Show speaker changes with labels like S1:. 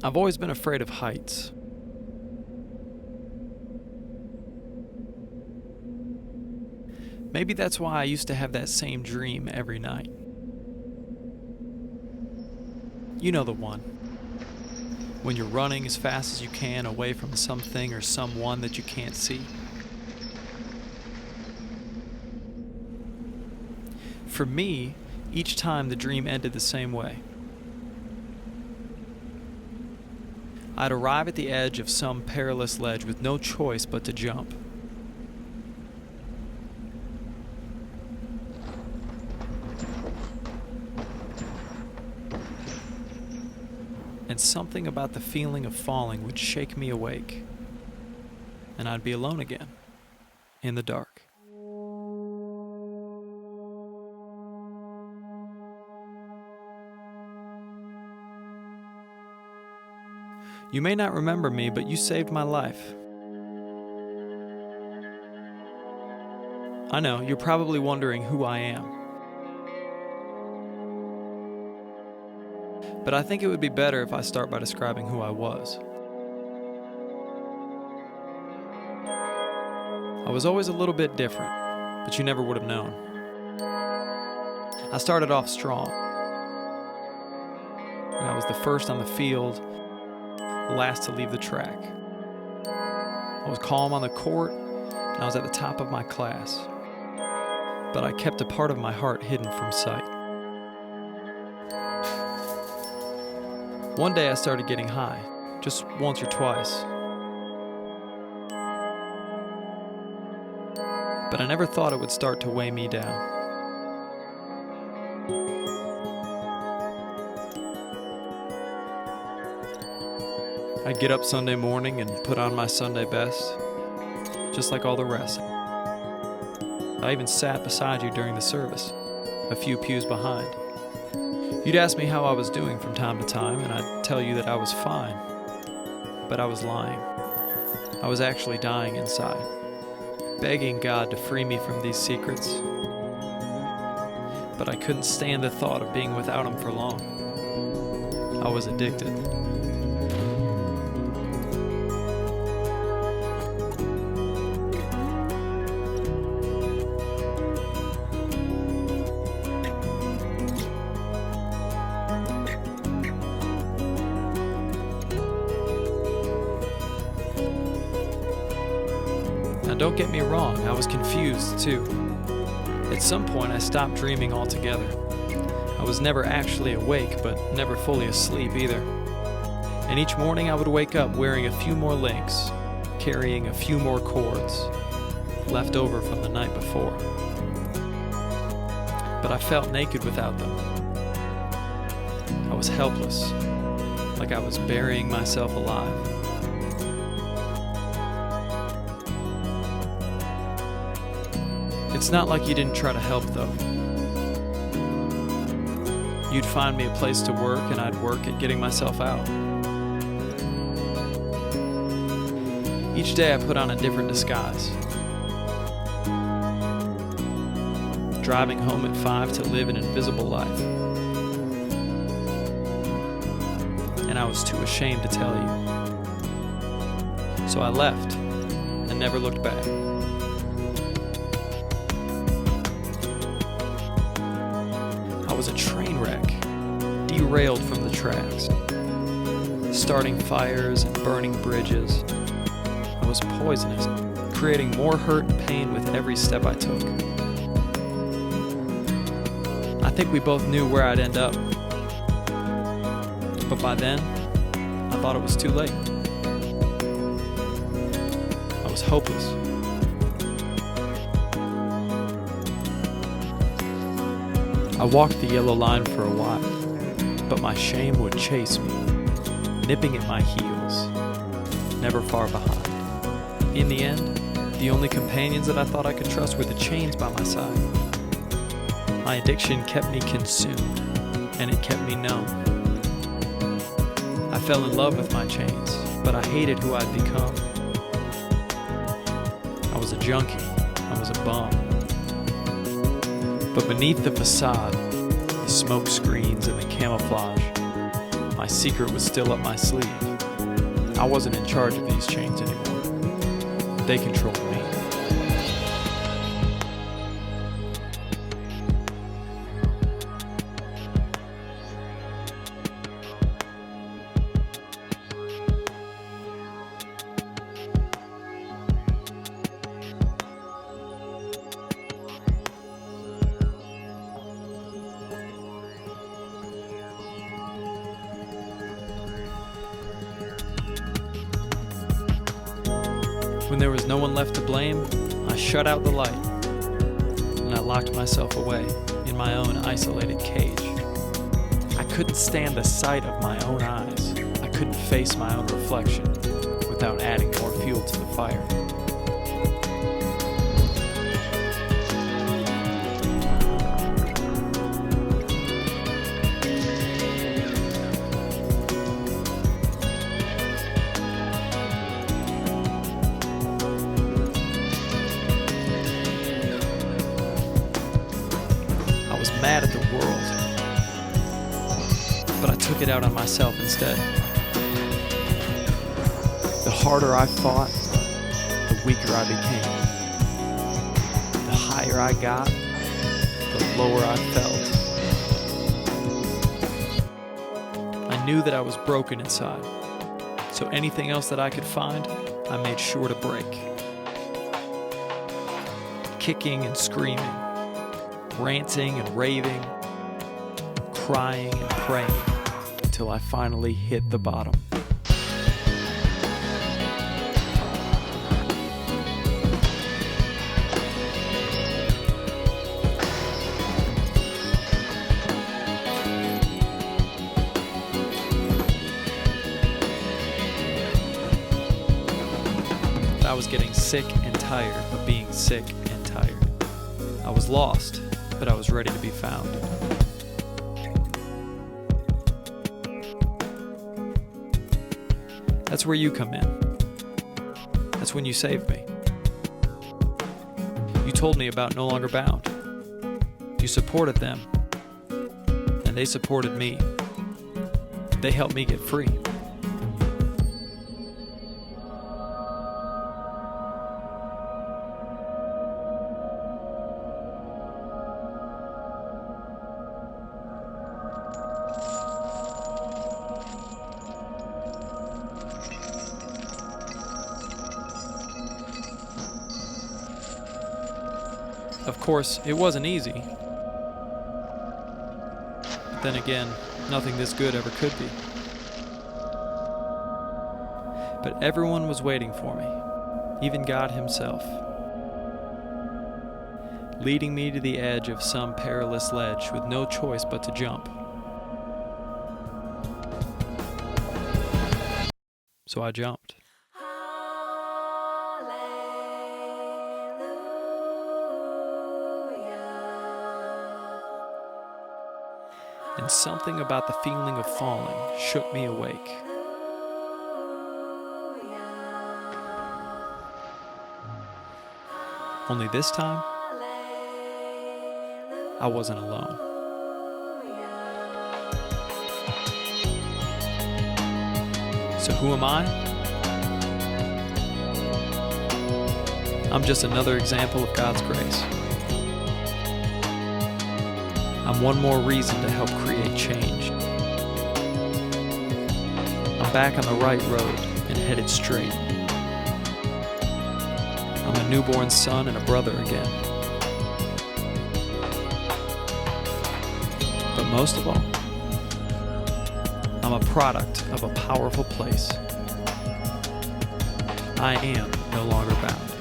S1: I've always been afraid of heights. Maybe that's why I used to have that same dream every night. You know the one. When you're running as fast as you can away from something or someone that you can't see. For me, each time the dream ended the same way. I'd arrive at the edge of some perilous ledge with no choice but to jump. And something about the feeling of falling would shake me awake, and I'd be alone again, in the dark. You may not remember me, but you saved my life. I know, you're probably wondering who I am. But I think it would be better if I start by describing who I was. I was always a little bit different, but you never would have known. I started off strong. I was the first on the field, last to leave the track. I was calm on the court, and I was at the top of my class. But I kept a part of my heart hidden from sight. One day I started getting high, just once or twice. But I never thought it would start to weigh me down. I'd get up Sunday morning and put on my Sunday best, just like all the rest. I even sat beside you during the service, a few pews behind. You'd ask me how I was doing from time to time, and I'd tell you that I was fine. But I was lying. I was actually dying inside, begging God to free me from these secrets. But I couldn't stand the thought of being without him for long. I was addicted. Now don't get me wrong, I was confused too. At some point I stopped dreaming altogether. I was never actually awake, but never fully asleep either. And each morning I would wake up wearing a few more links, carrying a few more cords, left over from the night before. But I felt naked without them. I was helpless, like I was burying myself alive. It's not like you didn't try to help, though. You'd find me a place to work, and I'd work at getting myself out. Each day I put on a different disguise. Driving home at 5 to live an invisible life. And I was too ashamed to tell you. So I left, and never looked back. I was a train wreck, derailed from the tracks, starting fires and burning bridges. I was poisonous, creating more hurt and pain with every step I took. I think we both knew where I'd end up, but by then, I thought it was too late. I was hopeless. I walked the yellow line for a while, but my shame would chase me, nipping at my heels, never far behind. In the end, the only companions that I thought I could trust were the chains by my side. My addiction kept me consumed, and it kept me numb. I fell in love with my chains, but I hated who I'd become. I was a junkie. I was a bum. But beneath the facade, the smoke screens and the camouflage, my my secret was still up my sleeve. I wasn't in charge of these chains anymore. They controlled me. When there was no one left to blame, I shut out the light, and I locked myself away in my own isolated cage. I couldn't stand the sight of my own eyes. I couldn't face my own reflection without adding more fuel to the fire. Mad at the world, but I took it out on myself instead. The harder I fought, the weaker I became. The higher I got, the lower I felt. I knew that I was broken inside, so anything else that I could find, I made sure to break. Kicking and screaming, ranting and raving, crying and praying, until I finally hit the bottom. I was getting sick and tired of being sick and tired. I was lost, but I was ready to be found. That's where you come in. That's when you saved me. You told me about No Longer Bound. You supported them, and they supported me. They helped me get free. Of course, it wasn't easy. But then again, nothing this good ever could be. But everyone was waiting for me, even God Himself, leading me to the edge of some perilous ledge with no choice but to jump. So I jumped. And something about the feeling of falling shook me awake. Only this time, I wasn't alone. So who am I? I'm just another example of God's grace. I'm one more reason to help create change. I'm back on the right road and headed straight. I'm a newborn son and a brother again. But most of all, I'm a product of a powerful place. I am no longer bound.